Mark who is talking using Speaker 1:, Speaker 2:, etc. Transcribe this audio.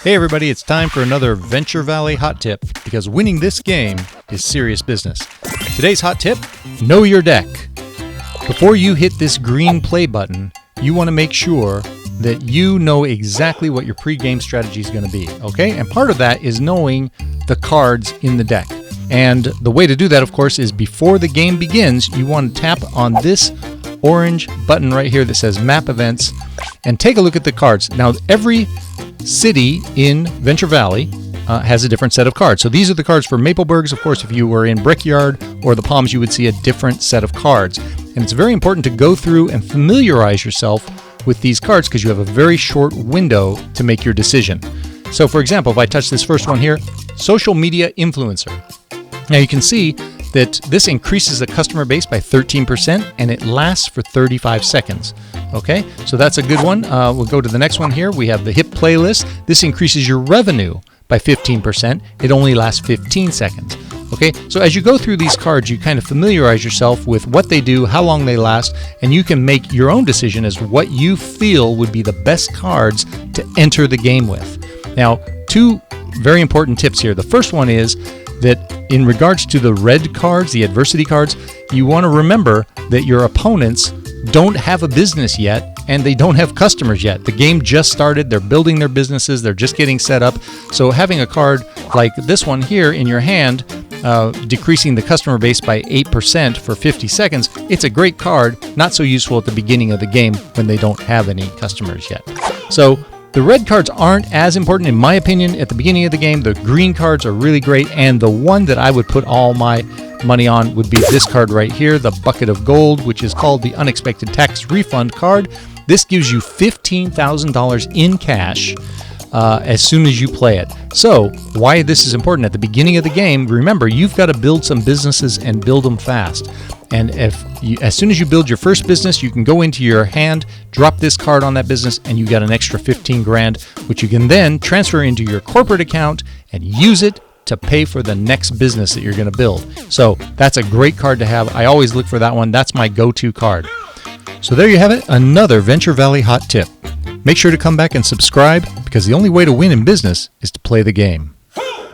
Speaker 1: Hey everybody, it's time for another Venture Valley Hot Tip because winning this game is serious business. Today's hot tip, know your deck. Before you hit this green play button, you want to make sure that you know exactly what your pre-game strategy is going to be, okay? And part of that is knowing the cards in the deck. And the way to do that, of course, is before the game begins, you want to tap on this orange button right here that says Map Events and take a look at the cards. Now, every city in Venture Valley has a different set of cards. So these are the cards for Mapleburgs. Of course, if you were in Brickyard or the Palms, you would see a different set of cards. And it's very important to go through and familiarize yourself with these cards because you have a very short window to make your decision. So for example, if I touch this first one here, Social Media Influencer. Now you can see that this increases the customer base by 13% and it lasts for 35 seconds. Okay, so that's a good one. We'll go to the next one here. We have the Hip Playlist. This increases your revenue by 15%. It only lasts 15 seconds. Okay, so as you go through these cards, you kind of familiarize yourself with what they do, how long they last, and you can make your own decision as to what you feel would be the best cards to enter the game with. Now, two very important tips here. The first one is that in regards to the red cards, the adversity cards, you want to remember that your opponents don't have a business yet and they don't have customers yet. The game just started, they're building their businesses, they're just getting set up. So having a card like this one here in your hand, decreasing the customer base by 8% for 50 seconds, it's a great card, not so useful at the beginning of the game when they don't have any customers yet. So the red cards aren't as important, in my opinion, at the beginning of the game. The green cards are really great, and the one that I would put all my money on would be this card right here, the Bucket of Gold, which is called the Unexpected Tax Refund card. This gives you $15,000 in cash as soon as you play it. So why this is important at the beginning of the game, remember, you've got to build some businesses and build them fast. And as soon as you build your first business, you can go into your hand, drop this card on that business, and you got an extra 15 grand, which you can then transfer into your corporate account and use it to pay for the next business that you're going to build. So that's a great card to have. I always look for that one. That's my go-to card. So there you have it, another Venture Valley hot tip. Make sure to come back and subscribe because the only way to win in business is to play the game.